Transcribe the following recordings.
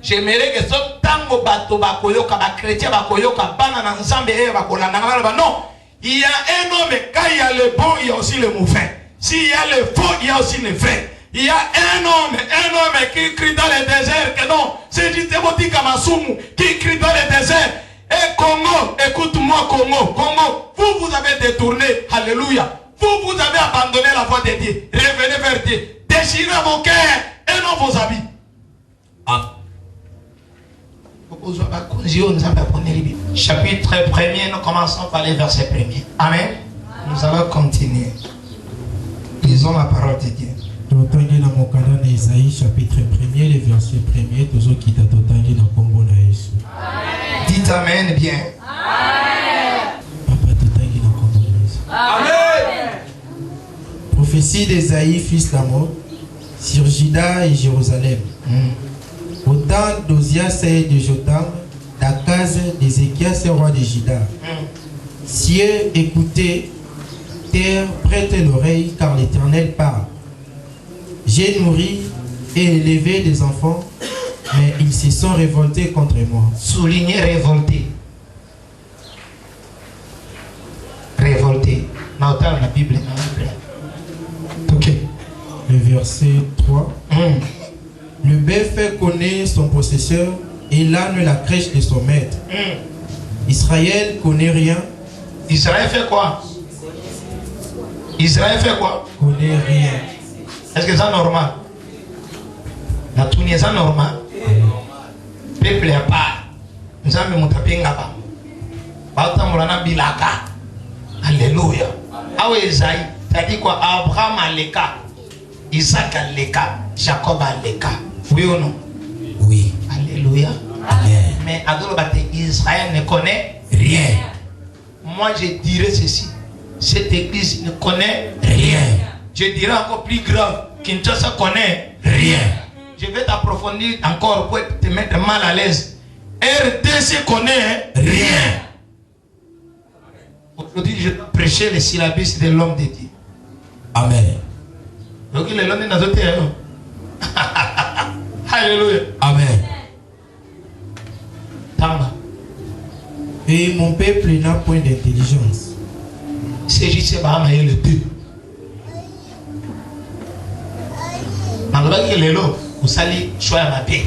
J'aimerais que ce tango bato bakoyoka ba chrétien bakoyoka bana na nzambe e bakolanda ngala non. Il y a un homme quand il y a le bon, il y a aussi le mauvais. S'il y a le faux, il y a aussi le vrai. Il y a un homme qui crie dans le désert que non, c'est juste Moti Kamasumu qui crie dans le désert. Et Congo, écoute-moi Congo, vous avez détourné, alléluia. Vous avez abandonné la voie de Dieu. Revenez vers Dieu. Déchirez vos cœurs et non vos habits. Chapitre 1er, nous commençons par les versets 1er. Amen. Nous allons continuer. Lisons la parole de Dieu. Chapitre 1er, les versets 1er, dites Amen bien. Amen. Prophétie d'Ésaïe, fils d'Amos, sur Juda et Jérusalem. Au temps d'Ozias et de Jotam, d'Akaz, d'Ézéchias, roi de Juda. Cieux, écoutez, terre, prêtez l'oreille, car l'Éternel parle. J'ai nourri et élevé des enfants, mais ils se sont révoltés contre moi. Soulignez révolté. Révolté. Dans la Bible. Ok. Le verset 3. Le bœuf connaît son possesseur et l'âne la crèche de son maître. Israël connaît rien. Israël fait quoi? Israël fait quoi? Connaît rien. Est-ce que c'est normal? La Tunisie est normal. Peuple est pas. Nous avons mon tapin là-bas. Batamulana bilaka. Alléluia. Ah oui, Isaïe. Ça dit quoi? Abraham a l'éka. Isaac a l'éka. Jacob a l'éka. Oui ou non? Oui. Alléluia. Amen. Mais Israël ne connaît rien. Moi je dirais ceci. Cette église ne connaît rien. Je dirais encore plus grave. Kinshasa connaît rien. Je vais t'approfondir encore pour te mettre mal à l'aise. RDC connaît rien. Aujourd'hui, je dois prêcher les syllabus de l'homme de Dieu. Amen. Donc, il est l'homme de notre terre. Alléluia. Amen. Tamba. Et mon peuple n'a point d'intelligence. C'est juste Bahama et le deux. Malgré que les lots, vous allez choisir ma paix.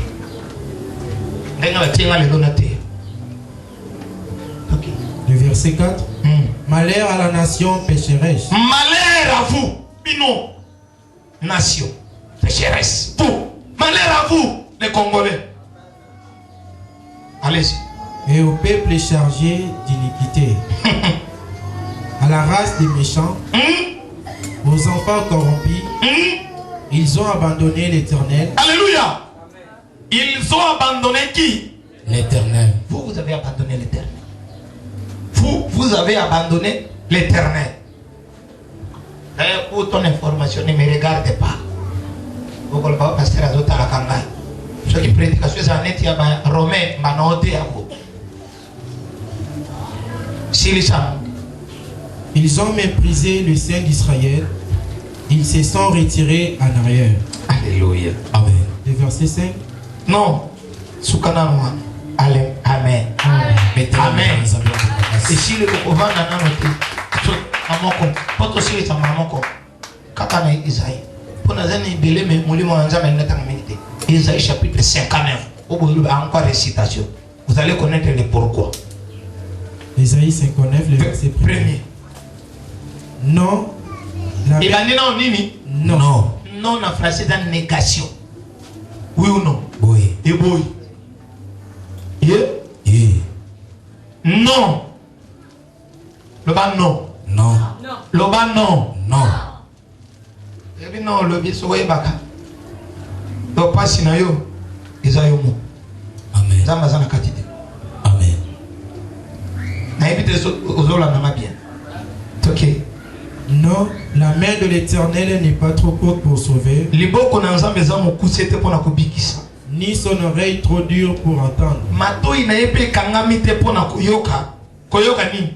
Le verset 4. Malheur à la nation pécheresse. Malheur à vous, Bino. Nation pécheresse. Vous. Malheur à vous, les Congolais. Allez-y. Et au peuple chargé d'iniquité. À la race des méchants. Aux enfants corrompus. Ils ont abandonné l'Éternel. Alléluia. Ils ont abandonné qui? L'Éternel. Vous avez abandonné l'Éternel. Vous avez abandonné l'Éternel. Pour ton information, ne me regarde pas. Vous ne pas passer à l'autre à la Kangai. Ceux qui prêtent à ceux années, il y a un Romain, Manoté à vous. Ils ont méprisé le Saint d'Israël. Ils se sont retirés en arrière. Alléluia. Amen. Le verset 5. Non. Soukanamwa. Amen. Amen. Amen. Et si le couvent n'a pas noté, pas aussi les amamoko. Kakana Isaïe. Pour nous donner belé, mais nous lui avons jamais été. Isaïe chapitre 59. Au bout de encore récitation. Vous allez connaître le pourquoi. Isaïe 59, le verset 1er. Non. Il a dit non, Nini. Non. Non, en français, c'est une négation. Oui ou non? Oui. Et oui. Non. Le bas non. Non. Le bas non. Non. Et puis non, le biso est baka. Donc pas si nayo. Isaïomo. Amen. Zamazana katide. Amen. Naïbite ozola nama bien. Ok. Non, la main de l'Éternel n'est pas trop courte pour sauver. Liboko na nzambe za mokusete pona kobikisa. Ni son oreille trop dure pour entendre. Mato inayepe kangami te pona koyoka. Koyoka nini?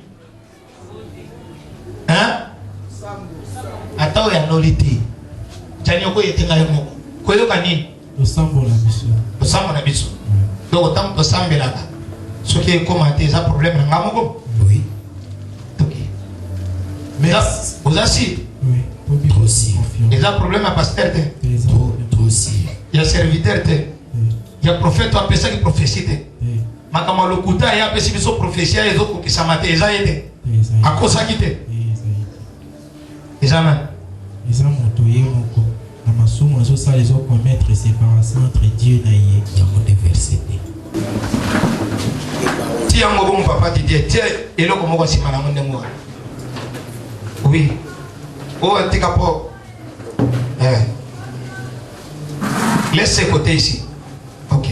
Hein? Atao ya noliti. Chanyoko yetenga yemo. Koyoka nini? Tosambola biso. Tosambola biso. Donc autant tosambelaka. Ce qui est commenté, ça problème na ngamoko. Oui. OK. Mais vous assis. Oui. Trop aussi. Il y a problème à pasteur. Trop aussi. Il y a serviteur. Il y a prophète ou personne qui prophétie. Makama lokuta ya pesi biso prophétie ya ezoko kisamate ezaide. Akosa kite. Ezana. Eza moto ye moko. Na masumu azo sa les autres commettre séparation entre Dieu et Yé. Dans mon verset. Si yango bon papa Didier, tiens eloko moko sima na monde moi. Oui. Oh tika po. Laisse ce côté ici. OK.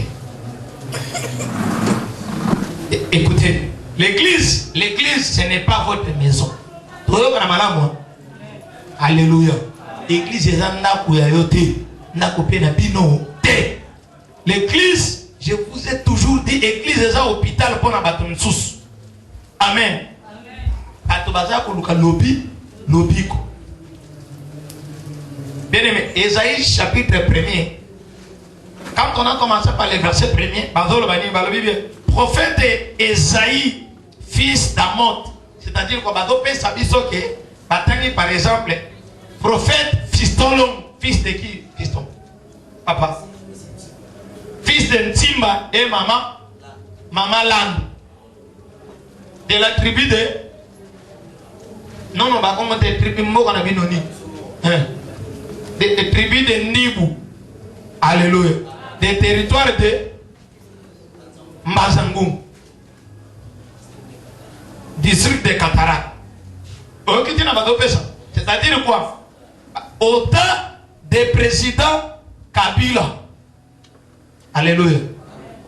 Écoutez, l'église, ce n'est pas votre maison. Alléluia. L'église est un l'église, je vous ai toujours dit, l'église est un hôpital pour la sous. Amen. Bien aimé, Ésaïe chapitre 1er. Quand on a commencé par le verset 1er, prophète Ésaïe, fils d'Amoth, c'est-à-dire qu'on va doper sa bisoke, par exemple, prophète Fistolon, fils de qui? Fiston. Papa. Fils de Ntimba et maman Land. De la tribu de. Non, bah, comment des tribus Mogana Binoni. Des tribus de Nibou. Alléluia. Des territoires de Mazangoum. District de Katara. C'est-à-dire quoi? Au temps des présidents Kabila. Alléluia.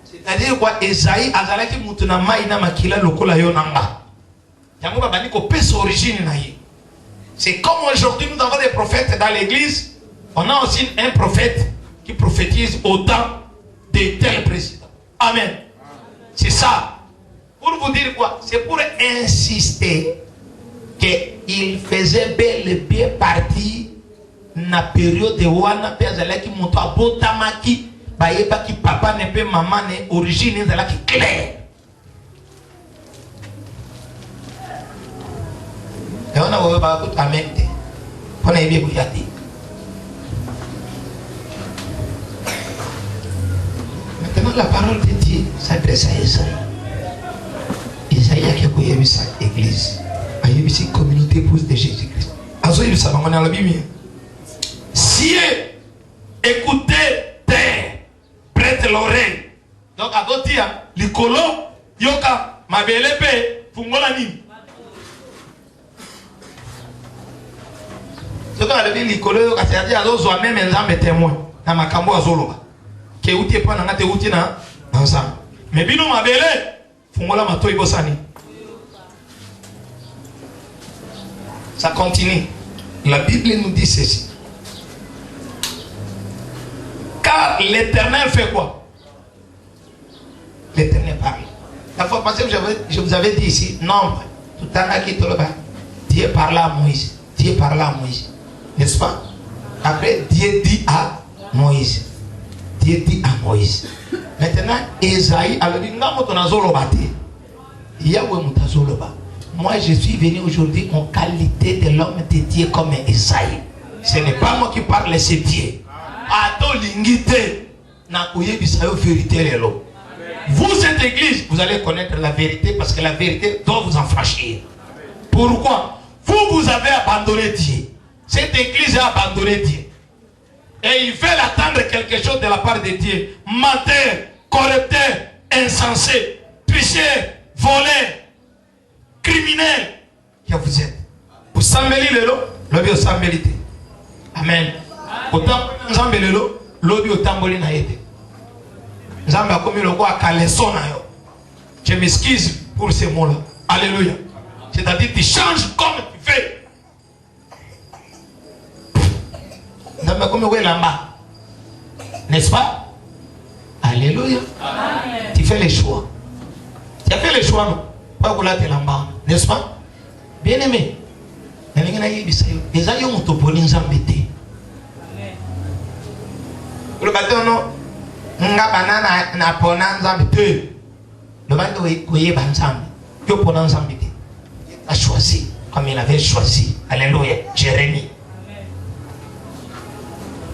C'est-à-dire quoi? Esaïe azalaki mutuna maina makila lokola yonanga. Yango babani ko pesa origine na ye. C'est comme aujourd'hui nous avons des prophètes dans l'église, on a aussi un prophète qui prophétise au temps de tels présidents. Amen. C'est ça. Pour vous dire quoi? C'est pour insister qu'il faisait bel et bien partie de la période de Wana Pezalaki Moto Abotamaki, Bayeba qui papa ne peut maman ne origine de la qui claire. Et on a vu beaucoup de mente. On a vu beaucoup de maintenant la parole de Dieu s'adresse à Isaïe. Isaïe a quelque chose à l'église. Il y a une communauté épouse de Jésus-Christ. Si écoutez, terre, prête l'oreille. Donc, à d'autres, l'icolo, yoka, ma belle épée, fungolani. Ce qu'on a dit, l'icolo, yoka, c'est-à-dire, à d'autres, même un zambé témoin, dans ma cambo azoloba. Qui est outil pour n'anger outil na, ensemble. Mais bino ma belle, fungola ma toi ibosani. Ça continue. La Bible nous dit ceci. Car l'Éternel fait quoi? L'Éternel parle. La fois passée, je vous avais dit ici, nombre. Tout le temps qui Dieu parla à Moïse. Dieu parla à Moïse. N'est-ce pas? Après, Dieu dit à Moïse. Dieu dit à Moïse. Maintenant, Esaïe, alors il y a moi, je suis venu aujourd'hui en qualité de l'homme de Dieu comme Esaïe. Ce n'est pas moi qui parle, c'est Dieu. Vous, cette église, vous allez connaître la vérité parce que la vérité doit vous en franchir. Pourquoi? Vous avez abandonné Dieu. Cette église a abandonné Dieu. Et ils veulent attendre quelque chose de la part de Dieu. Menteur, corrupteur, insensé, tricheur, voleur, criminel, que vous êtes. Vous sambeli lelo, lobi o sambelite. Amen. Autant sambelelo, lobi o tamboli na yete. Zamba komi loko akaleso na yo. Je m'excuse pour ces mots-là. Alléluia. C'est-à-dire tu changes comme tu fais. Zamba komi we lamba. N'est-ce pas? Alléluia. Amen. Tu fais les choix. Tu as fait les choix, non? N'est-ce pas? Bien aimé. Le bateau non. Nga banana na pona nzambe te. Le bateau koye banzambe. Yo pona nzambe te. A choisi comme il avait choisi. Alléluia. Jérémie.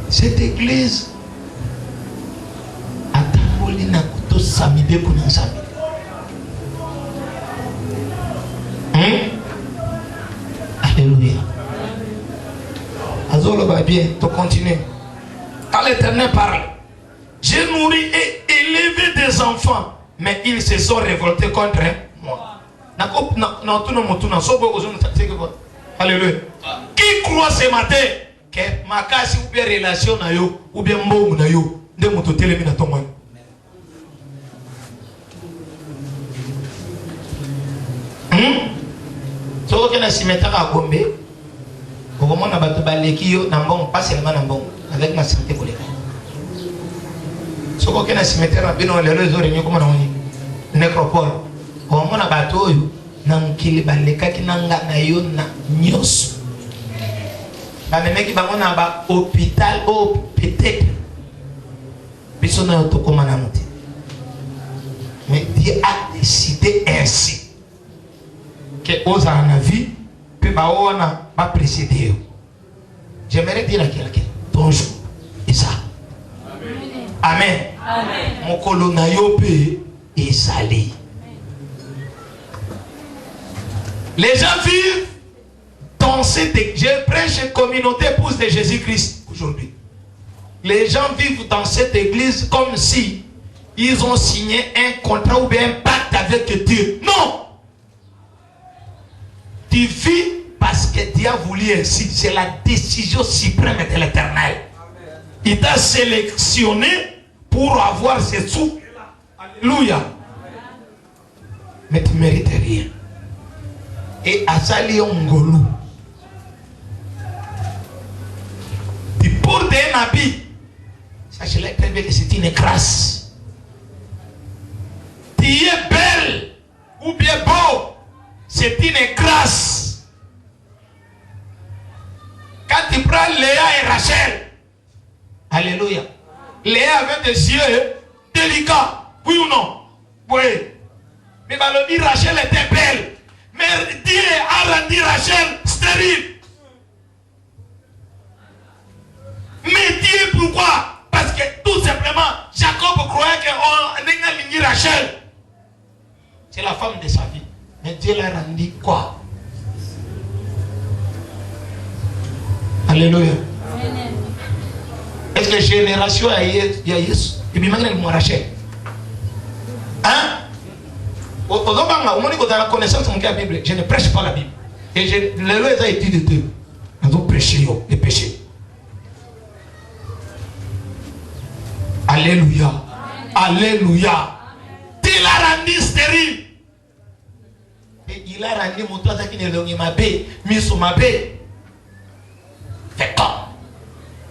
Cette église a tamoli na kuto samibe pona nzambe. Alléluia. Azolo va bien, tu continues. Quand l'Éternel parle, j'ai nourri et élevé des enfants, mais ils se sont révoltés contre moi. Alléluia. Qui croit ce matin que ma casse ou bien relation na yo ou bien mot na yo de moto télémi na ton so que na cimetière à Gombe au moment na bato baleki yo na mbongo pas seulement na mbongo avec ma santé collègue so que na cimetière na bino lelo zo renyo comme na oni nécropole au moment na bato yo na mkili baleka kinanga na yo na nyos ba memeki bango na ba hôpital au peut-être biso na to comme na muti mais Dieu a décidé ainsi que aux en vie peut pas précéder. J'aimerais dire à quelqu'un ton jour et ça. Amen. Mon colonayo peut et salé. Les gens vivent dans cette église. Je prêche une communauté épouse de Jésus-Christ aujourd'hui. Les gens vivent dans cette église comme si ils ont signé un contrat ou bien un pacte avec Dieu. Non! Tu vis parce que Dieu a voulu ainsi. C'est la décision suprême de l'Éternel. Il t'a sélectionné pour avoir ces sous. Alléluia. Mais tu ne mérites rien. Et à Sali Ongolou, tu portes un habit. Sachez-le très bien que c'est une grâce. Tu es belle ou bien beau. C'est une grâce. Quand tu prends Léa et Rachel, alléluia. Léa avait des yeux délicats, oui ou non? Oui. Mais Rachel était belle. Mais Dieu a rendu Rachel stérile. Mais Dieu, pourquoi? Parce que tout simplement, Jacob croyait qu'on a ligné Rachel. C'est la femme de sa vie. Mais Dieu l'a rendu quoi? Alléluia. Est-ce que génération a eu Jésus? Et puis maintenant, il m'a Rachel. Hein? Au moment où on a la connaissance de la Bible, je ne prêche pas la Bible. Et les lois ont été de Dieu. Nous avons prêché les péchés. Alléluia. Alléluia. Dieu l'a rendu stérile. Et il a rendu mon toit qui ne l'a pas mis sur ma baie. Fait comme.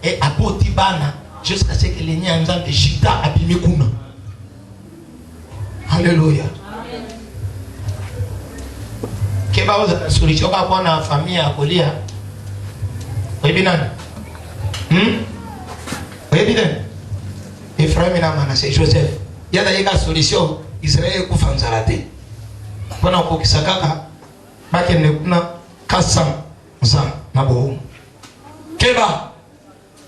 Et à Potibana, jusqu'à ce que les Nyanzans de Chita abîment Kuna. Alléluia. Keba oza solution kwa kwa na famille ya kolia. Webi nani? Webi nani? Ephraim na Manasseh Joseph. Yada yeka solution Israël kufanzala te. Bona kokisa kaka bakende kuna kasa nza na bo. Keba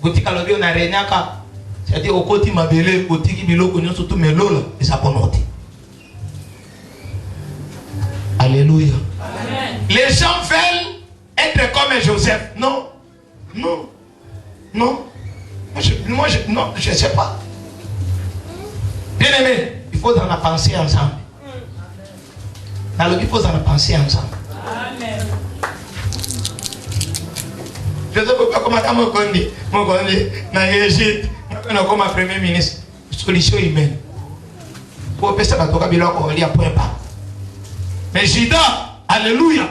gotika lobio na renyaka. C'est-à-dire okoti mabele kotiki biloko nyonso to melola esakonote. Alléluia. Amen. Les gens veulent être comme Joseph. Non. Non. Non. Moi, je ne sais pas. Bien aimé, il faut en penser ensemble. Alors, il faut en penser ensemble. Amen. Je ne sais pas comment mon Gondi, dans l'Égypte, comme premier ministre, solution humaine. Pour que ça va tourner à point pas. Mais Juda, alléluia,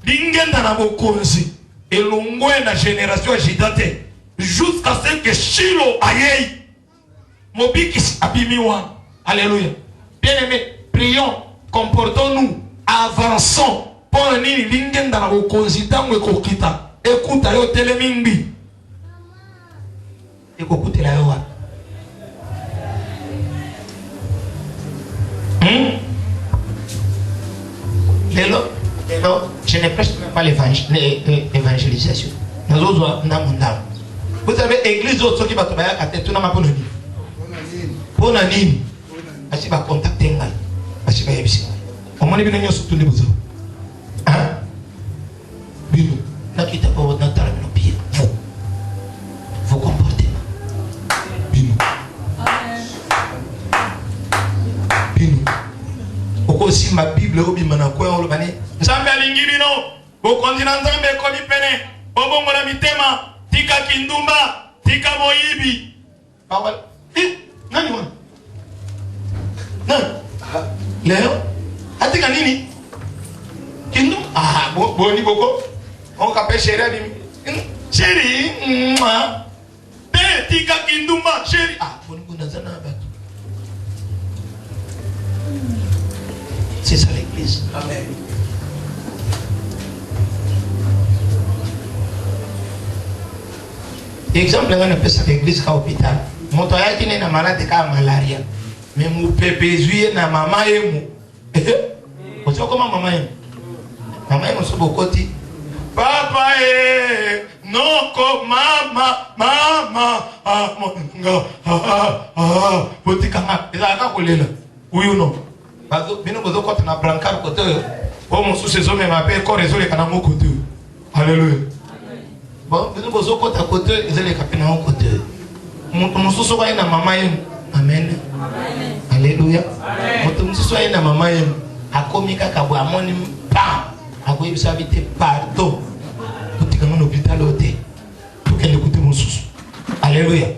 l'ingenda na bokonzi, et l'ongwe na génération Juda te, jusqu'à ce que Shilo aïe, mobikis abimiwa, alléluia. Bien aimé, prions, comportons-nous, avançons, pour nini l'ingenda na bokonzi, tango kokita, écoute ayo telemimbi. ekokutela yo wa. Lelo, je ne prêche même pas l'évangélisation. Vous savez, l'église autre qui va te faire à tête, ma bonne pour nani, asi va contacter ngai, asi va yebisi. Au moins bien nous surtout les besoins. Hein? Bien, n'a quitté pas votre natal mais pied. Vous comportez. Bien. Bien. Aussi ma Bible obi manakwa on le bani. Nzambe alingi bino, bo kontina nzambe ko bipene, bobongo la mitema, tika kindumba, tika moyibi. Bawal. Nani wana? Nani? Leo? Atika nini? Kindum? Boni boko. On kapé chéri bimi. Chéri, mwa. Te tika kindumba, chéri. Boni kunazana ba. C'est ça l'église. Amen. Exemple, on appelle ça l'église à l'hôpital. Mon toya qui n'est pas malade de malaria. Mais mon pépé zuye na maman et mou. Vous savez comment maman est? Maman est mon côté. Papa est non comme maman. Potikama. Il a qu'à coller là. Oui ou non? Bino bozo kote na brancard côté o mon sous ces hommes m'appelle corps réseau les canaux côté. Alléluia. Bon, bino bozo kote à côté ils les capena au côté. Mon sous soit na maman yem. Amen. Alléluia. Mon sous soit na maman yem. Akomika kabu amoni pa. Akoyi bisabité pardon. Potika mon hôpital hôtel. Pour qu'elle écoute mon sous. Alléluia.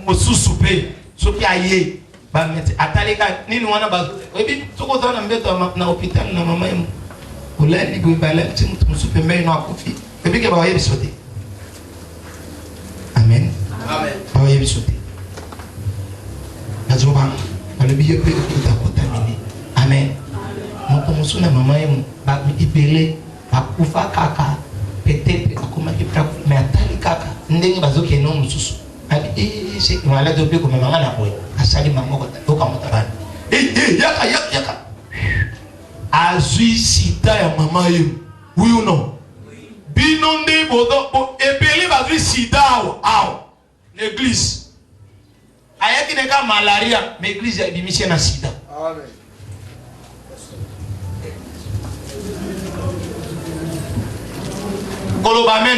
Mon sous souper, ce qui aille. Ba meti atalika nini wana ba ebi soko zana mbeto na hospital na mama yemu ulali go bala mtu msupe mbele na akufi ebi ke ba yebi sote. Amen. Amen. Ba yebi sote nazoba balebi yebi kutakota nini. Amen. Mtu msuna mama yemu ba ibele akufa kaka peut-être akoma kipra mais atalika kaka ndenge bazoke no msusu c'est malade au plus comme maman la boy asali mango ko kamotabana yaka azui sida ya mama yemu oui ou non binonde bodo epele bazui sida awo l'église ayaki neka malaria mais église ya bimisé na sida. Amen. Koloba amen.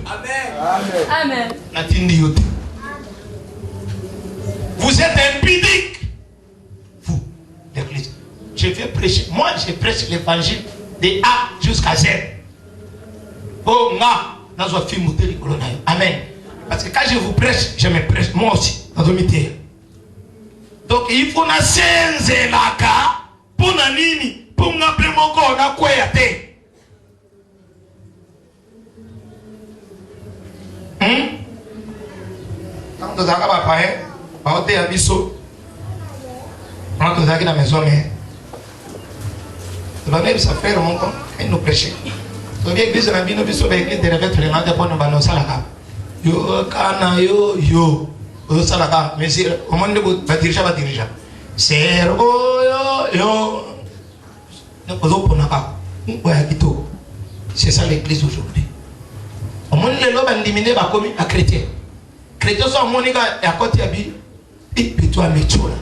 Amen. Amen. Natindi yote. Vous êtes impudiques. Vous, l'église. Je vais prêcher. Moi, je prêche l'évangile de A jusqu'à Z. Oh, amen. Parce que quand je vous prêche, je me prêche. Moi aussi. Donc, il faut na senze laka. Pour na nini. Pour na premoko na kweyate. Quand vous avez papa, on a biso. Quand vous avez la maison, mais vous allez ça faire mon compte et nous prêcher. Vous avez église la bino biso l'église de revêtre les mains de bonne banon salaka. Yo kana yo salaka. Mais si au monde va diriger. Servo yo. Ne pouvons pas. C'est ça l'église aujourd'hui. Au monde les lobes indiminé va commis à chrétien. Chrétien sont monika à côté abi et puis toi mechola.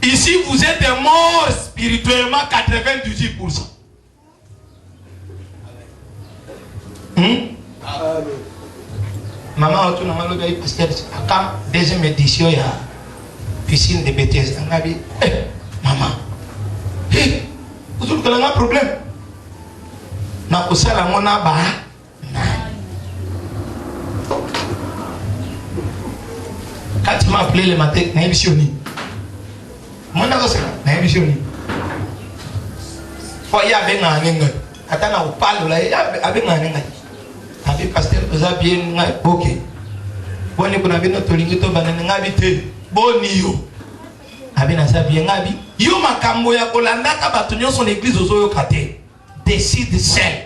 Ici vous êtes morts spirituellement 98%. Maman tu n'as pas le parce que quand deuxième édition il y a piscine de Bethesda. On a dit maman vous avez un problème. Na kusala ngona ba quand tu m'as appelé le matin na émissioni mon nagosela na émissioni faut y aller na ngenga atana upalo la avec na ngenga avec pasteur oza bien OK boni kuna bino tolingi to banana ngabi te boni yo abina sa bien ngabi yo makambo ya kolandaka bato nyonso na église ozoyo kate décide seul.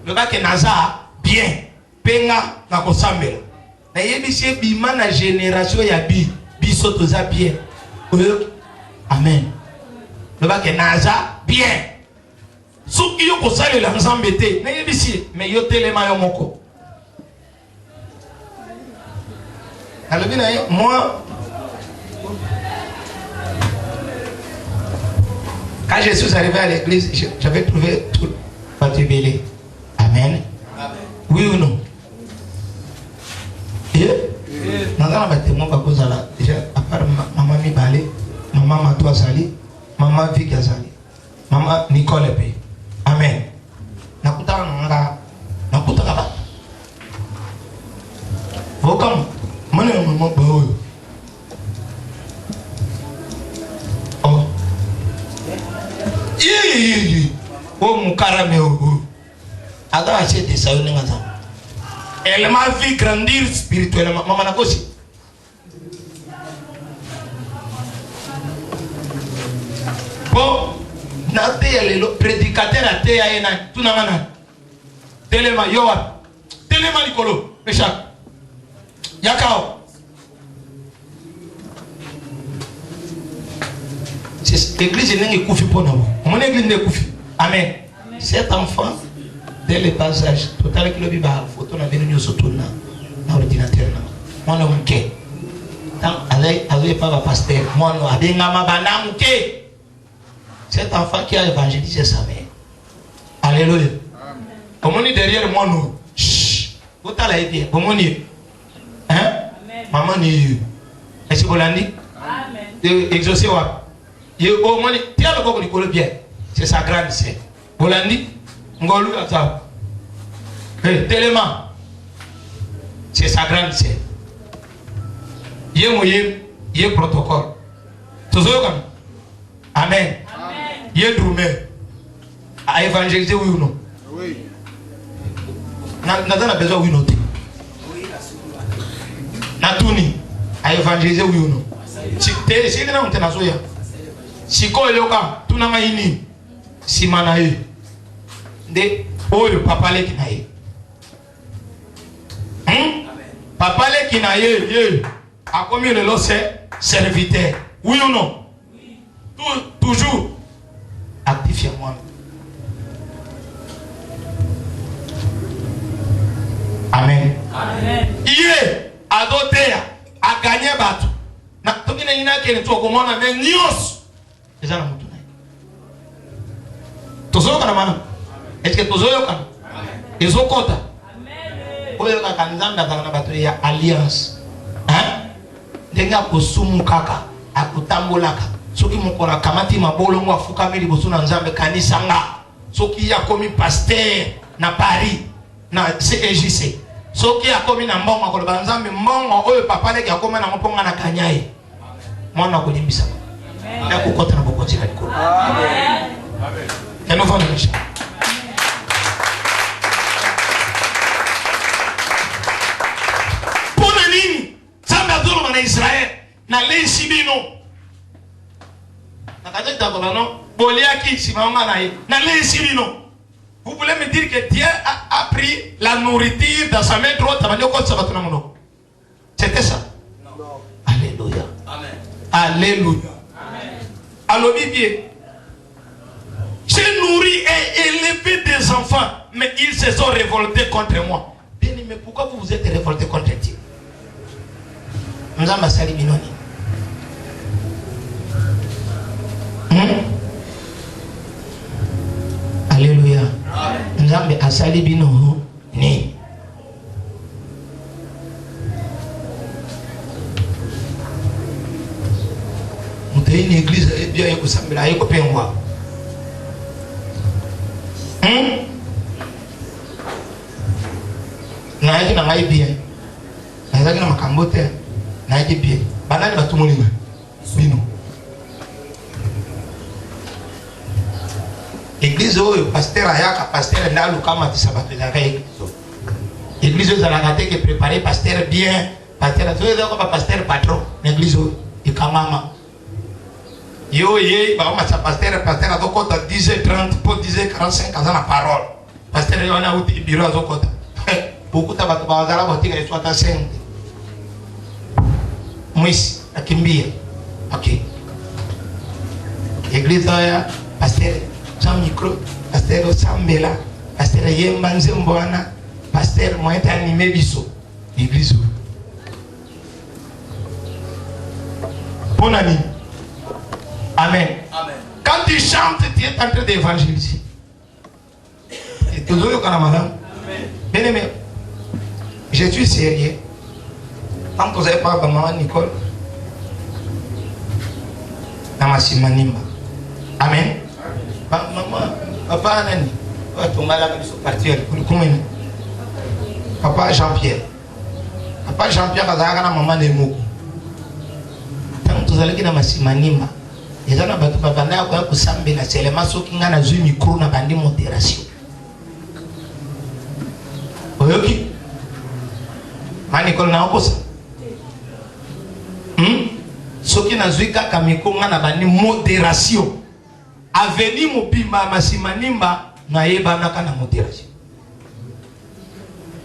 Le gars qui est Nazar, bien penga na kosambela na yebisi bima na génération ya biso toza bien amen loba ke naza bien soki yo kosalela nzambe te na yebisi mais yo telema yo moko alobi na ye moi quand je suis arrivé à l'église j'avais trouvé tout fatigué. Amen. Oui ou non? Nazana batemo ba kozala déjà à part maman mi balé, maman Matou Azali, maman Vic Azali, maman Nicole Epé. Amen. Nakuta nga ba. Vokam mane maman ba oyo. Oh. Oh mon carame oh. Aga achete ça une ngata. Elle m'a vu grandir spirituellement. Maman nakosi. Bon, na te le prédicateur a te ya ena tunangana. Telema yoa. Telema likolo. Mesha. Yakao. C'est l'église n'est koufi pour nous. Mon église n'est koufi. Amen. Cet enfant dès le bas âge, total que le biba photo na venu surtout na ordinateur na. Moi no mke. Tant avec pas pasteur, moi no abenga mabana mke. Cet enfant qui a évangélisé sa mère. Alléluia. Comment on est derrière moi nous? Chut. Vous t'allez bien. Comment on est? Hein? Maman ni. Est-ce que vous l'avez dit? Amen. Exaucé wa. Au moins, tu as le bon Nicole bien. C'est sa grande sœur. Vous l'avez dit? Ngolu ata. Tellement. C'est sa grande sœur. Yé protocole. Toujours comme. Amen. Yé droumé. A évangéliser oui ou non? Oui. N'a besoin oui ou non? Natuni. A évangéliser oui ou non? Si tu n'as pas de si ko yoka tunanga ini simana ye de oyo papa le kinaye papa le kinaye ye a commis le lot serviteur oui ou non? Toujours actif moi. Amen. Amen. Iye adoté a gagné bateau na tokina ina kene to ko mona mais nios eza na mutu na tozoyoka na mana est-ce que tozoyoka ezokota oyo kaka nzambe azala na bato ya alliance ndenge akosumu kaka akotambolaka soki mokolo akamati mabolongo afukami liboso na nzambe kanisa nga soki akomi pasteur na Paris na CEJC soki akomi na mbongo akoloba nzambe mbongo oyo papa leki akoma na mponga na kanyaye mwana kolimbisa na kukota na bokoti na likolo. Amen. Amen. Nous allons le chant. Pour nini Samba zolo na Israël na lensi bino na kaje takola no boliaki simanga na ye na lensi bino. Vous voulez me dire que Dieu a pris la nourriture dans sa main droite avant de quoi ça va tourner mon. C'était ça? Non. Alléluia. Amen. Alléluia. Alors, bien, j'ai nourri et élevé des enfants, mais ils se sont révoltés contre moi. Bien, mais pourquoi vous vous êtes révoltés contre Dieu? Nous avons sali minoni. Alléluia. Nous avons sali bino ni. Une église est bien et que ça me l'a écopé en moi. N'a pas bien. N'a pas bien. N'a pas bien. Banane va tout le monde. Bino. Église où le pasteur Ayaka, pasteur Ndalu Kama de Sabat de la Église. Église où la gâté qui préparé pasteur bien. Pasteur, tu es comme pasteur patron. L'église où il Kamama. Yo ye ba ma sa pasteur a dokota 10h30 pour 10h45 à la parole. Pasteur yo na uti bureau dokota. beaucoup de bazala botika exploitation mwisi akimbia. Ok, église ya pasteur Jean Micro, pasteur Sambela, pasteur Yemba Nzemboana, pasteur Moïta animé biso église. Bon ami. Amen. Amen. Quand tu chantes, tu es en train d'évangéliser. Et toujours au Canada. Bien aimé, je suis sérieux. Quand vous avez parlé de maman Nicole, dans ma simanimba. Amen. Maman, papa Nani, papa Jean-Pierre. Papa Jean-Pierre a dit maman de Moko. Tant que vous allez dans ma simanimba. Les gens qui ont été là pour s'embêter, c'est les maçons qui ont un micro dans la modération. Vous voyez? Manicole n'a pas ça. Ceux qui ont un micro dans la modération. Avenir Mobimba, Massimanimba, n'a pas de modération.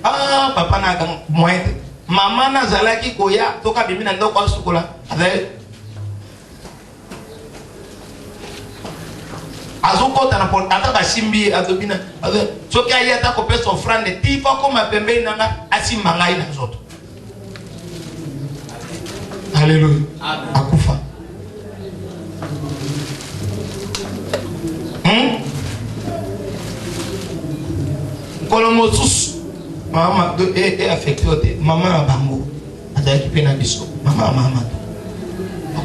Ah, papa n'a pas de moyen. Maman n'a pas de koya, toka bimina ndo kwa sukola. Azoko tanapon ata basimbi azobina soki ayata ko pesa offrande tifa ko mapembe nanga asimanga ina zoto. Alléluia. Akufa. Kolomosus mama de est affecté maman bango azaki pena biso mama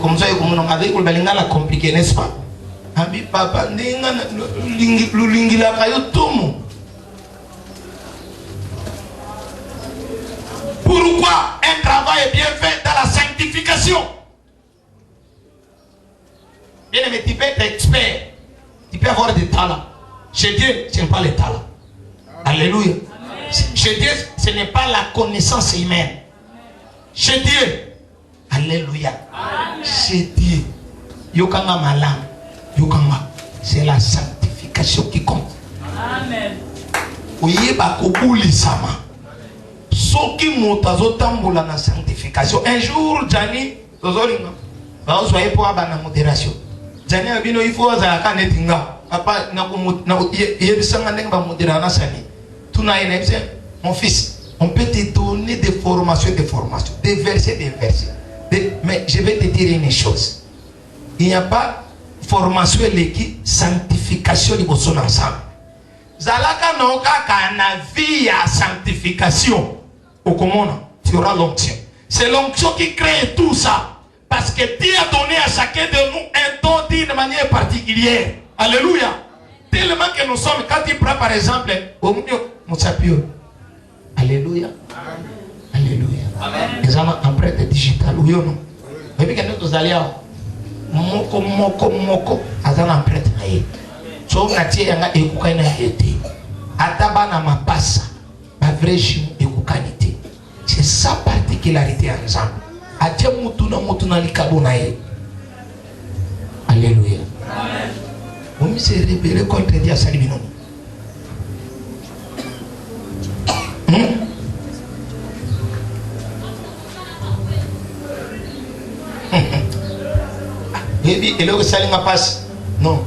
comme ça comme on avait ko balingala compliqué n'est-ce pas? Abi papa ninga lulingila kayo tomo. Pourquoi un travail est bien fait dans la sanctification? Bien aimé, tu peux être expert, tu peux avoir des talents. Chez Dieu, ce n'est pas les talents. Alléluia. Chez Dieu, ce n'est pas la connaissance humaine. Chez Dieu, alléluia. Chez Dieu, yokanga malam. C'est la sanctification qui compte. Amen. Oyeba kokuli sama. Soki motazo tambola na sanctification. Un jour, Jani, tozolinga. Ba osoye po abana modération. Jani abino ifo azalaka netinga. Papa na yebisanga ndenge ba modération na sani. Tuna ene mon fils, on peut te donner des formations, des versets. Mais je vais te dire une chose. Il n'y a pas formation l'équipe sanctification du boson ensemble. Zalaka noka kana vie à sanctification. Au commun, tu auras l'onction. C'est l'onction qui crée tout ça. Parce que Dieu a donné à chacun de nous un don d'une manière particulière. Alléluia. Tellement que nous sommes, quand il prend par exemple, au mieux, mon sapio. Alléluia. Alléluia. Amen. Les hommes empreintes digitales, oui ou non? Mais puis que nous allons moko azana empreinte na ye. So natie yanga ekukani na yete. Ataba na mapasa. Ba vrai chimo ekukani te. C'est sa particularité ensemble. Atie mutu na likabo na ye. Alléluia. Amen. On se rebelle contre Dieu salibino. Et là, vous allez passe. Non.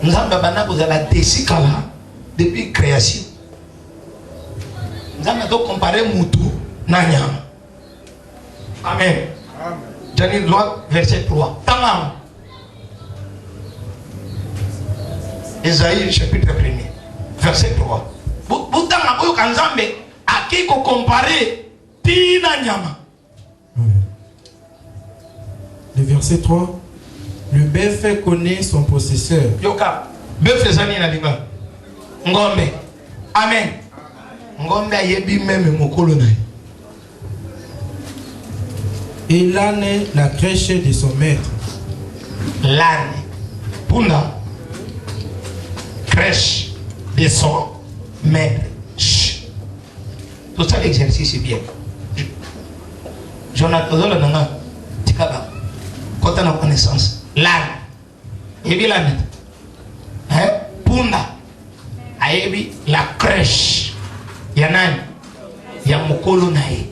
Nous avons la décikala depuis création. Nous avons comparé Moutou Nanyam. Amen. Daniel loi verset 3. Tamam. Esaïe chapitre 1er. Verset 3. Vous avez kanzambe à qui vous comparez Tina Nyama. Le verset 3. Le bœuf connaît son possesseur. Yoka. Bœuf zani na linga. Ngombe. Amen. Ngombe yebi même mokolo na. Et l'âne la crèche de son maître. L'âne. Punda. Crèche de son maître. Chut. Tout ça l'exercice est bien. Jonathan Zola nanga. Tikaba. Quand on a connaissance, l'âne, et l'âne, punda, et la crèche ya nani? Ya mokolo na ye.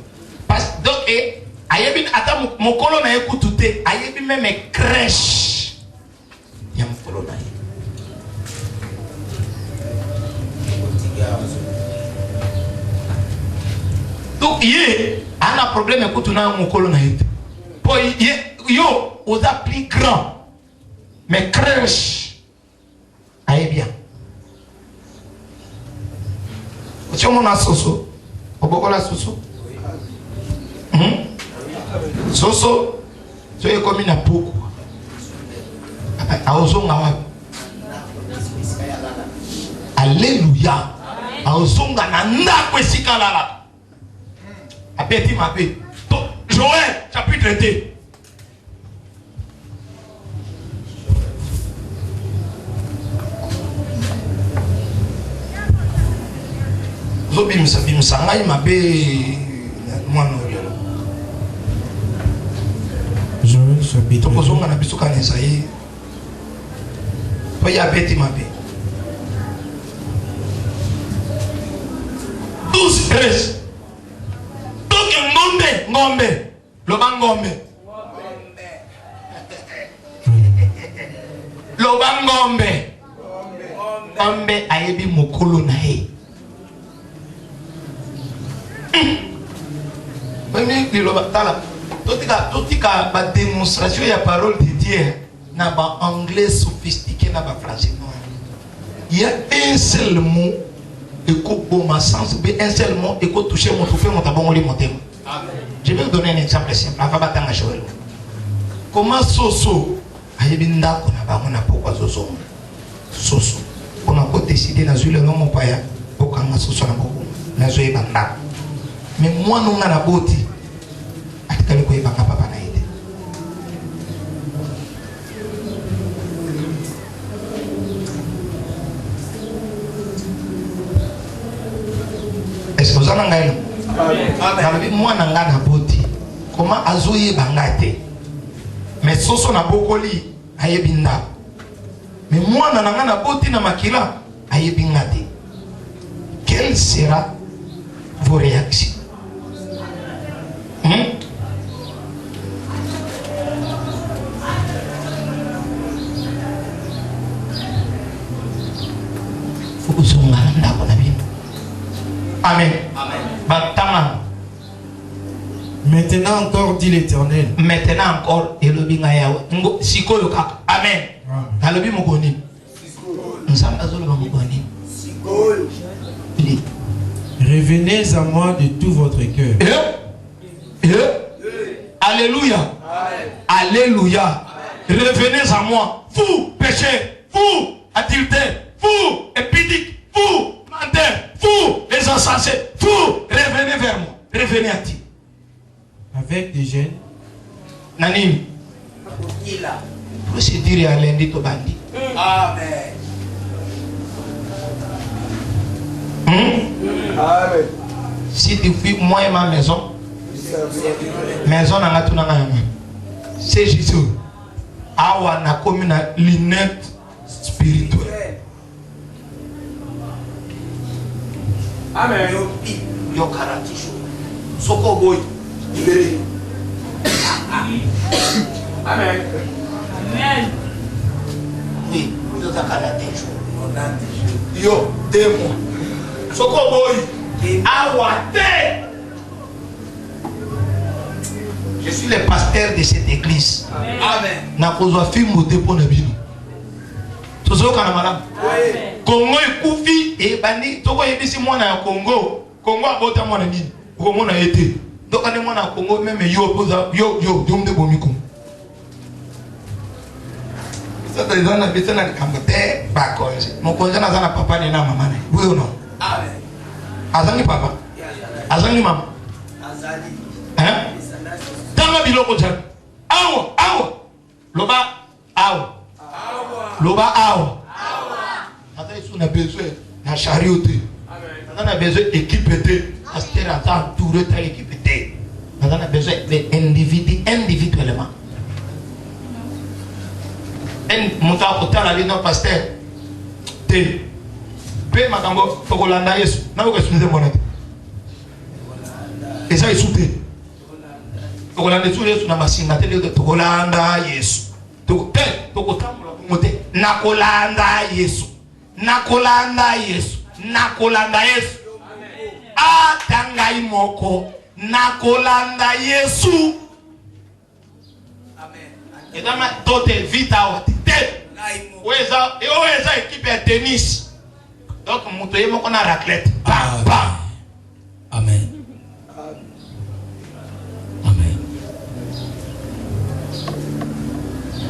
Parce donc ayebi ata mokolo na ye kutute, ayebi même crèche ya mokolo na ye. Donc ye ana problème kutu na mokolo na ye. Po yo oza plus grand. Mais crèche ayebi bien. Tu as soso, obokola soso. Soso, tu es comme une pouco. Alléluia. Aozonga na ndako esikalala. Apeti mabe. Joël chapitre 2. Joël chapitre 2. Ngombe ayebi mokolo na ye. Totika ba démonstration ya parole de Dieu na ba anglais sophistiqué na ba français. Il y a un seul mot et qu'au ma sens, un seul mot et qu'au toucher mon tout fait mon tabon li monter. Je vais vous donner un exemple simple. Avant batanga Joël. Comment soso ayebi ndako na ba mona pourquoi soso soso on a pas décidé na zule no mon paya okanga soso na boko na zoe banda. Mais moi non na boti atikali ko ibanga papa na ide. Est-ce que vous en avez? Amen. Moi na ngana boti comment azoye bangate. Mais soso na bokoli ayebinda. Mais moi na ngana boti na makila ayebingate. Quelle sera vos réactions? Amen. Amen. Maintenant encore, dit l'Éternel. Maintenant encore, Amen. Revenez à moi de tout votre cœur. Alléluia. Alléluia. Revenez à moi. Vous, péchés, vous, adultères, vous, épidiques, vous, menteurs, vous, les insensés, vous, revenez vers moi. Revenez à Dieu. Avec des gènes. Nanim. Procédure à lundi to bandi. Amen. Amen. Si tu vis moi et ma maison, maison n'a pas tout n'a pas. C'est Jésus. Awa na comme une lunette spirituelle. Amen. Yo karati soko boy libéré. Amen. Amen. Oui, yo karati yo demo. Soko boy awa te. Je suis le pasteur de cette église. Amen. Na kozwa fi moté pour na bino. Tozo kana madame. Congo ekufi e bani toko yebisi mwana ya Congo. Congo abota mwana nini? Ko mwana été. Donc ane mwana Congo même yo poza yo mde bomiko. Sasa izana bitana kambote bakonje. Mokonje na zana papa ni na mama ne. Wewe no. Amen. Azangi papa. Azangi mama. Azali. Tanga biloko jana. Awa. Loba awa. Loba awa. Ata isu na besoin na chariote. Ata na besoin équipe te. Aster ata touré ta équipe te. Ata na besoin de individuellement. Muta kotala li no pasteur. Te. Pe makambo fokolanda Yesu. Na ko expliquer monete. Et ça, il soutient. Tokolanda Yesu na masinga te de tokolanda Yesu. Nakolanda Yesu. Nakolanda Yesu. Nakolanda Yesu. Atangai moko. Nakolanda Yesu. Amen. Et dans ma tote vita ou tite. Oeza équipe de tennis. Donc mutoye moko na raclette. Bam bam. Amen. Amen.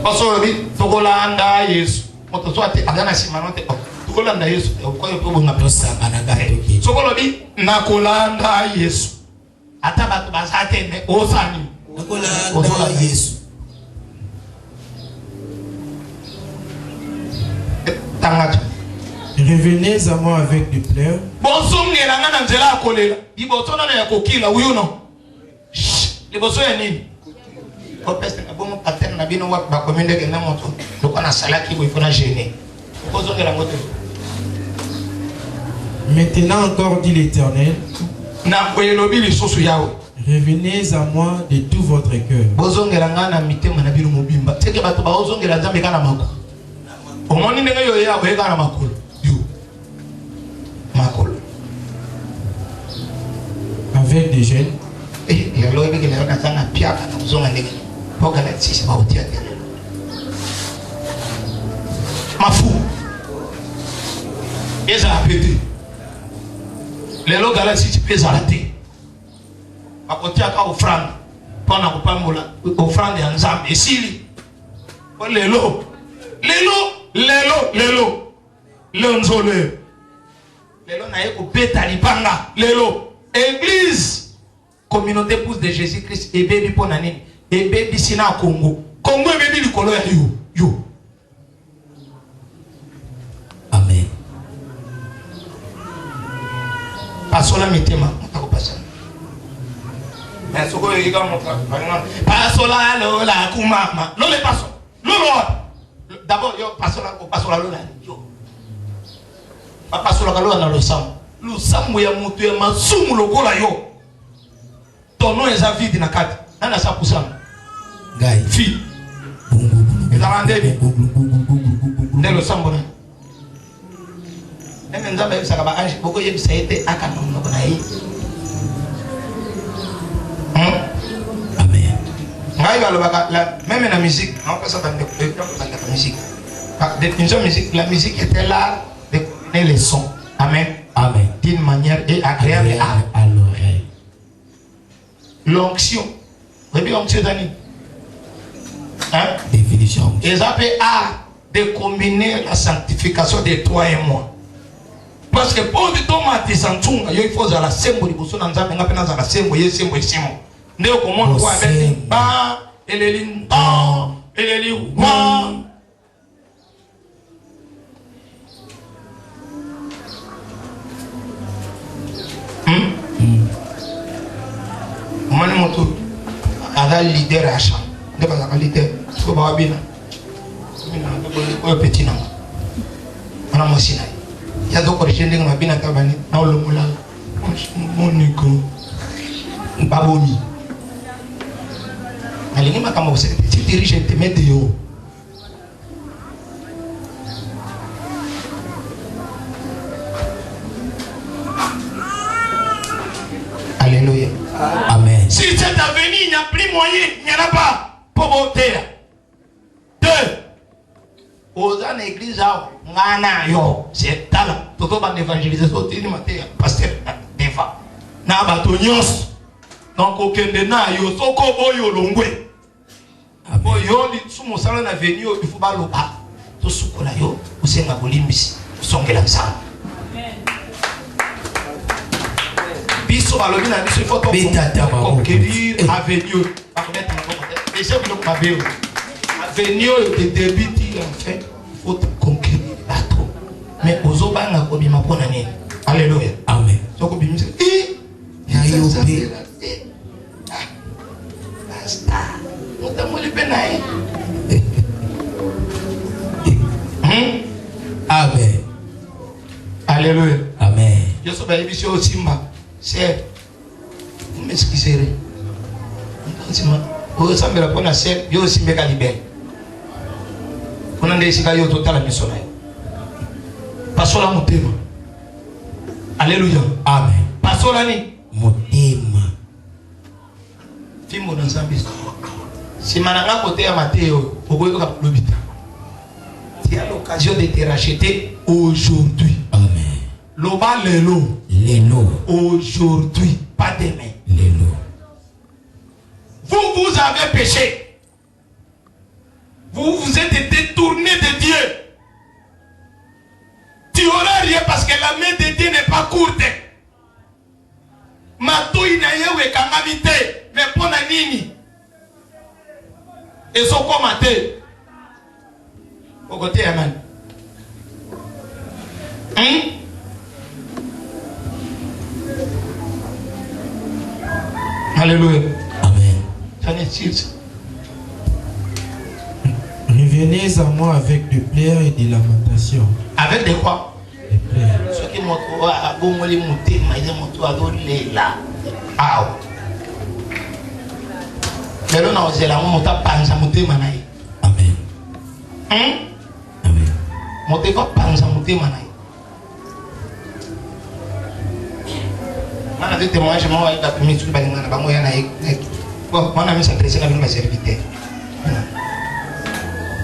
Pastor tokolanda Yesu. Moto soit agana simanote. Tokolanda Yesu. Ko yo bonga Tosa banagato ki. Sokolobi nakolanda Yesu. Ata batu basate me osani. Nakolanda Yesu. Tangacha. Revenez à moi avec des pleurs. Bosongela ngana nzela akolela. Bibotona na yakokila uyuno. Liboso ya nini? Opeste na bomo paten na bino wa ba komende ke na moto. Loko na salaki bo ifona gêner. Bosongela ngote. Maintenant encore, dit l'Éternel, Na koyelobi lisusu yawe. revenez à moi de tout votre cœur. Bosongela ngana mitema na bino mobimba. Teke bato ba ozongela nzambe kana mako. Omoni ndenge yo ya boyeka na makolo. Yo. Makolo. Avec des jeunes, Ya lo ebe kele na sana piaka na uzonga ndenge. Poka na tsisi ba utia tele. Mafu. Eza la pété. Lelo galaxy ti pesa la te. Bakotia ka offrande. Pona kupamula offrande ya nzambe esili. O lelo. Lelo nzole. Lelo na yeko beta lipanga. Lelo église communauté épouse de Jésus-Christ et baby pona nini? Et baby sina Congo. Congo et baby likolo ya yo. Amen. Pasola mitema mutako pasana. Mais soko yiga muta. Pasola lola kumama. Lole paso. Lolo. D'abord yo pasola lola yo. Pasola lola na losamu. Losamu ya mutu ya masumu lokola yo. Tono eza vide na kati. Nana sa kusama. Gai. Fi. Ndelo sambona. Nene nzambe bisaka ba ange boko yebisa ete aka nono na yi. Amen. Ngai balobaka la même na musique, on peut ça dans la musique. Définition musique, la musique était là de connaître les sons. Amen. Amen. D'une manière et agréable À l'oreille. l'onction. Vous avez l'onction d'année. Hein? Définition. Ils appellent à de combiner la sanctification de toi et moi. Parce que pour que ton mati santunga, il faut la sembo di busona nzambe ngape na la sembo ye sembo isimo. Ndio komono kwa avec ba eleli ta eleli wa. Mani moto aga leader achat. Ndio ba leader. Ko ba bina. Bina ko petit na. Ana mosina. Ya zo corriger ndenge mabina tabani na olomola moniko babomi alingi makama vous êtes petit dirige te mettre yo alléluia. Amen. Si cette avenue il n'y a plus moyen, il n'y en a pas pour voter. Deux. Aux en église, ngana yo, c'est talent. Toto ban évangéliser sotini maté pasteur deva. Na batonyos. Donc aucun de na yo soko boyo longwe. Boyo li sumo sala na venu il faut ba loba. To sukola yo, usenga bolimbisi, usongela nzamba. Biso balobi na biso il faut conquérir avenue. Par mettre en commentaire. Déjà bilo mabeo. Avenue de début en fait, il faut conquérir bateau. Mais aux obanga kobima pona nini. Alléluia. Amen. Soko bimisa. Nayope. Basta. Mutamuli penai. Amen. Alléluia. Amen. Je suis bien ici au Simba. C'est m'excuserez. Vous savez la bonne assiette, yo aussi mega libéré. On a des yo total à missionnaire. Passons la motema. Alléluia. Amen. Passons l'année. Motema. Fimo dans Zambie. Si mananga côté à Matteo, au bout de l'hôpital. Tu as l'occasion de te racheter aujourd'hui. Amen. Loba lelo. Lelo. Aujourd'hui, pas demain. Lelo. Vous avez péché. Vous vous êtes détourné de Dieu. Tu auras rien parce que la main de Dieu n'est pas courte. Matoi na yewe kangamite. Mais pour na nini? Et so ko mate. Au côté amen. Alléluia. Amen. J'en ai-t-il? Revenez à moi avec des pleurs et des lamentations. Avec des quoi? Des pleurs. Ce qui m'a a bon les monter, mais ils m'ont adoré là. Ah. Mais là on a la monter panza monter manaï. Amen. Amen. Monter quoi panza monter manaï. Mana de témoignage moi avec la première sur balingana bango ya na bon moi na mi s'adresser à mes serviteurs.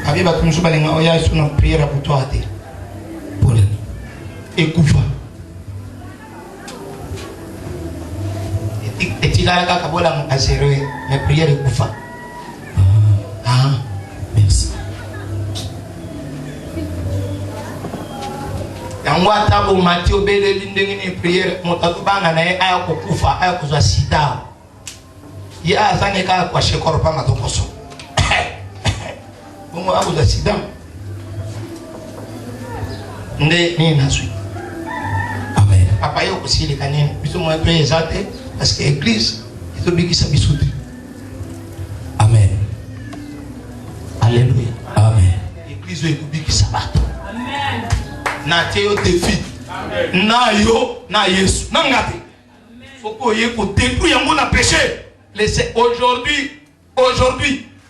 Abi ba tumusu balinga oya sur notre prière pour toi te. Pour le Ekufa. Et tu as la kabola mon azéré mes prières ekufa. Ah. Merci. Yangwa tabo mati obele lindenge ni prière motatu banga na aya kokufa aya kozwa sida. Ya azane ka kwa shekoropa matokoso. Bongo akozwa sida. Nde ni nasui. Amen. Papa yo kusili kanini biso mo présenter parce que église ito bikisa bisuti. Amen. Alléluia. Amen. Église ito bikisa bato. Amen. Na teo défi. Amen. Na yo na Yesu. Na ngati. Faut qu'on y écoute tout yango na péché. Laissez aujourd'hui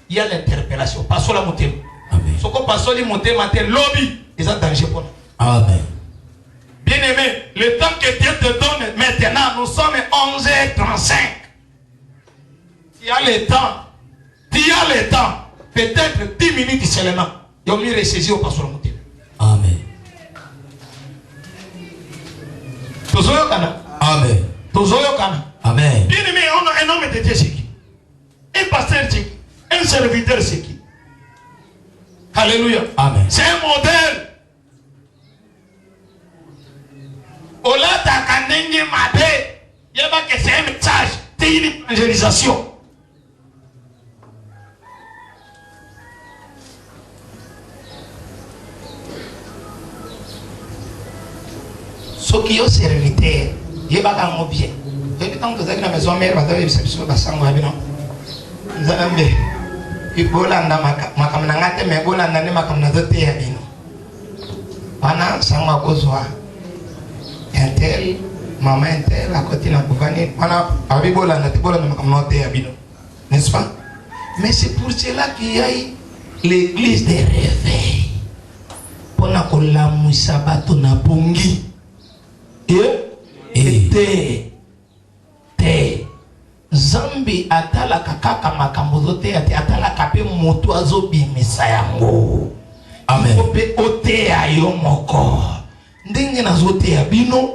il y a l'interpellation. Passons la montée. Amen. Ce qu'on passe les montées matin lobby, ils ont danger pour nous. Amen. Bien-aimé, le temps que Dieu te donne maintenant, nous sommes 11h35. Tu as le temps. Peut-être 10 minutes seulement. Il y a mieux ressaisir au passage de montée. Amen. Amen. Amen. Bien-aimé, on a un homme de Dieu, c'est qui? Un pasteur, c'est qui? Un serviteur, c'est qui? Alléluia. Amen. C'est un modèle. Ola takanenge made, yaba que c'est un message, c'est une évangélisation. Ce qui est serviteur, yaba ka bien. Et tant que vous êtes dans la maison mère, vous avez réception de sang, vous avez non. Vous avez ibolanda makamnangate me bolanda ne makamnazote ya bino. Wana sangwa kozwa. Intel, maman Intel, à côté de la Bouvanie, voilà, avec Bolanda, n'est-ce pas? Mais c'est pour cela qu'il y a l'église des réveils. Pour la mousabato na pongi. Et te Zambi atala kakaka makambozote atala kape moto azobi misayango. Amen. Ope ote ayo moko. Ndenge nazote ya bino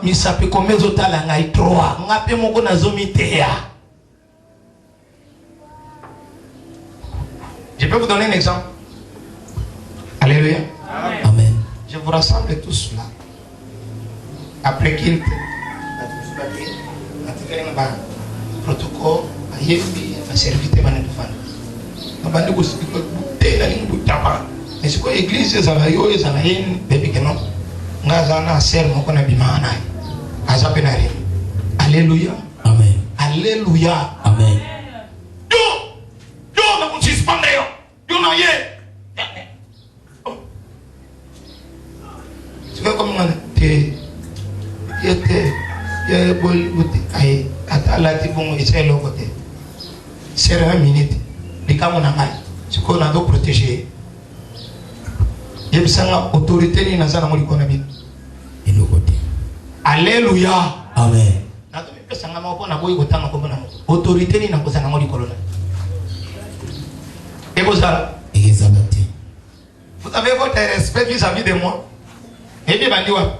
misape komezo tala ngai 3 ngape moko nazomitea. Je peux vous donner un exemple. Alléluia. Amen. Je vous rassemble tous là. Après qu'il protocole ayembi fa serviteur bana tofana. Mabandi ko siko tela lingu tapa. Est-ce que l'église ezala yo ezala yen bébé kenon. Ngazana sel moko na bimana. Azapenari. Alléluia. Amen. Alléluia. Amen. Yo na kuchispande yo. Yo na ye. Tu vois comment te bol ay Atala ti bon essaye le côté. C'est 1 minute. Les cas mon amal. Ce qu'on a doit protéger. Yebsanga autorité ni nazana mo likona bi. Et le côté. Alléluia. Amen. Na to pe sanga ma ko na boyi ko tanga ko na autorité ni na ko sana mo likolo na. Et vous avez votre respect vis-à-vis de moi. Et bien bandiwa.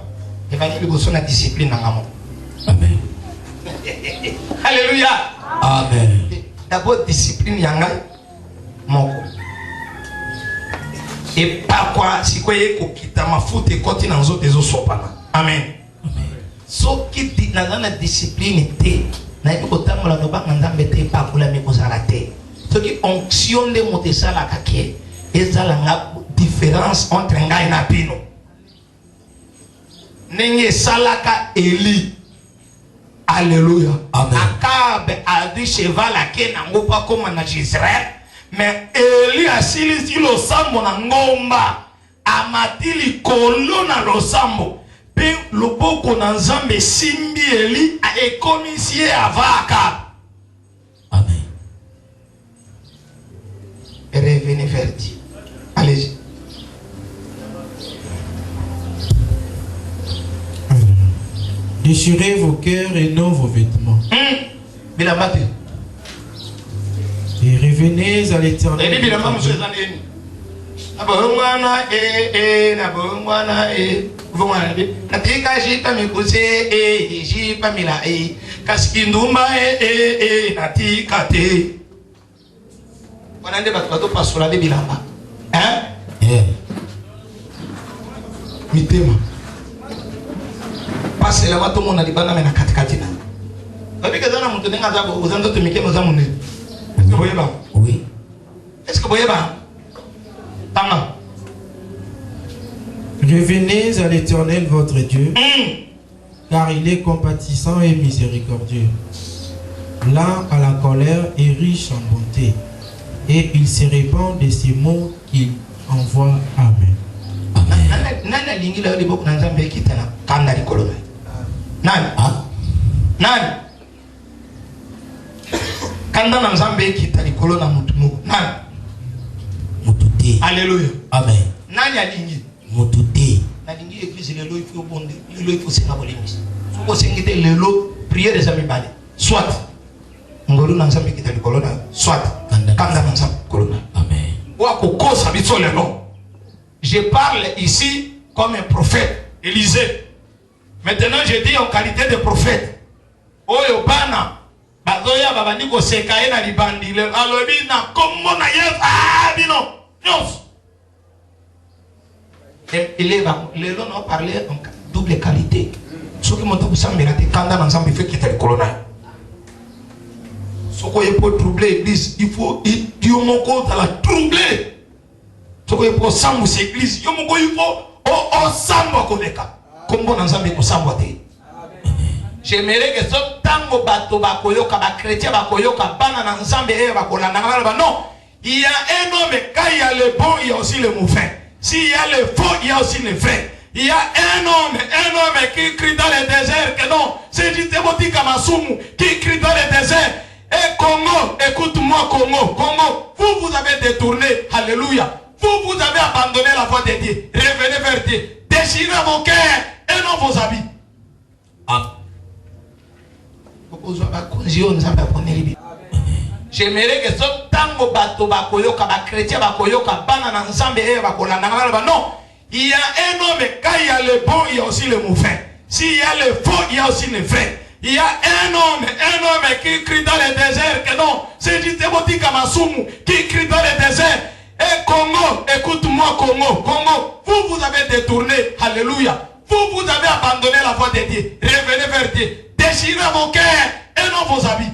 Et bandiwa ko sona discipline na ngamo. Amen. Alléluia. Amen. D'abord discipline yanga moko. Et pas quoi si quoi ko kita mafuta koti na nzoto ezo sopana. Amen. Amen. So qui dit na discipline te na ko tamola no ba nzambe te pa kula mi ko sala te. So qui onction de motesa la kake ezala nga différence entre ngai na pino. Nenge salaka Eli. Alléluia. Amen. Akabe a dit cheval à qui n'a pas comme en Israël. Mais Eli a silisi lo sambo na ngomba. Amatili kolona lo sambo. Pe loboko na nzambe simbi Eli a ekomisie avaka. Amen. Revenez vers Dieu. Allez-y. Déchirez vos cœurs et non vos vêtements. Et revenez à l'Éternel. Parce que là, tout le monde a dit que na katikati na. Parce que dans mon tenue, vous avez tout mis que nous avons. Est-ce que vous voyez pas? Oui. Est-ce que vous voyez pas? Tama. Revenez à l'Éternel votre Dieu, car il est compatissant et miséricordieux, lent à la colère et riche en bonté, et il se répand de ces mots qu'il envoie. Amen. Nana lingi la yoli boku nanzambe kitana kanda likolo. Nani? Nani? Kanda nanzambe kita likolo na mutu muku. Nani? Mututé. Alléluia. Amen. Nani alingi? Mututé. Na lingi église lelo il faut bonde. Lelo il faut senga bolemis. Faut sengite lelo prière des amis bale. Soit ngolu nanzambe kita likolo na. Soit kanda nanzambe likolo na. Amen. Wa kokosa bitso lelo. Je parle ici comme un prophète, Élisée. Maintenant, je dis en qualité de prophète. Oyo bana, bazoya babandi ko sekaye na libandi le alobi na kombo na Yesu bino. Nyos. Il est le long on parlait en double qualité. Ce qui monte kusambira te kanda na nzambe fait quitter le colonna. Ce qu'on peut troubler l'église, il faut Dieu mon compte à la troubler. Ce qu'on peut sambu cette église, il faut sambu koleka. Kombo na nzambe ko sambu te. J'aimerais que ce tango bato bakoyoka ba chrétien bakoyoka bana na nzambe e bakolanda ngala non. Il y a un homme quand il y a le bon, il y a aussi le mauvais. S'il y a le faux, il y a aussi le vrai. Il y a un homme qui crie dans le désert que non, c'est du Téboti Kamasumu qui crie dans le désert. Et Congo, écoute-moi Congo, vous avez détourné, alléluia. Vous avez abandonné la voie de Dieu. Revenez vers Dieu. Déchirez vos cœurs et non vos habits. J'aimerais que ce tango bato bakoyoka ba chrétien bakoyoka bana na nzambe e bakolanda ngala non. Il y a un homme quand il y a le bon, il y a aussi le mauvais. S'il y a le faux, il y a aussi le vrai. Il y a un homme qui crie dans le désert que non, c'est du Téboti Kamasumu qui crie dans le désert. Et Congo, écoute-moi Congo, vous avez détourné, alléluia. Vous avez abandonné la voie de Dieu. Revenez vers Dieu. Déchirez vos cœurs et non vos habits.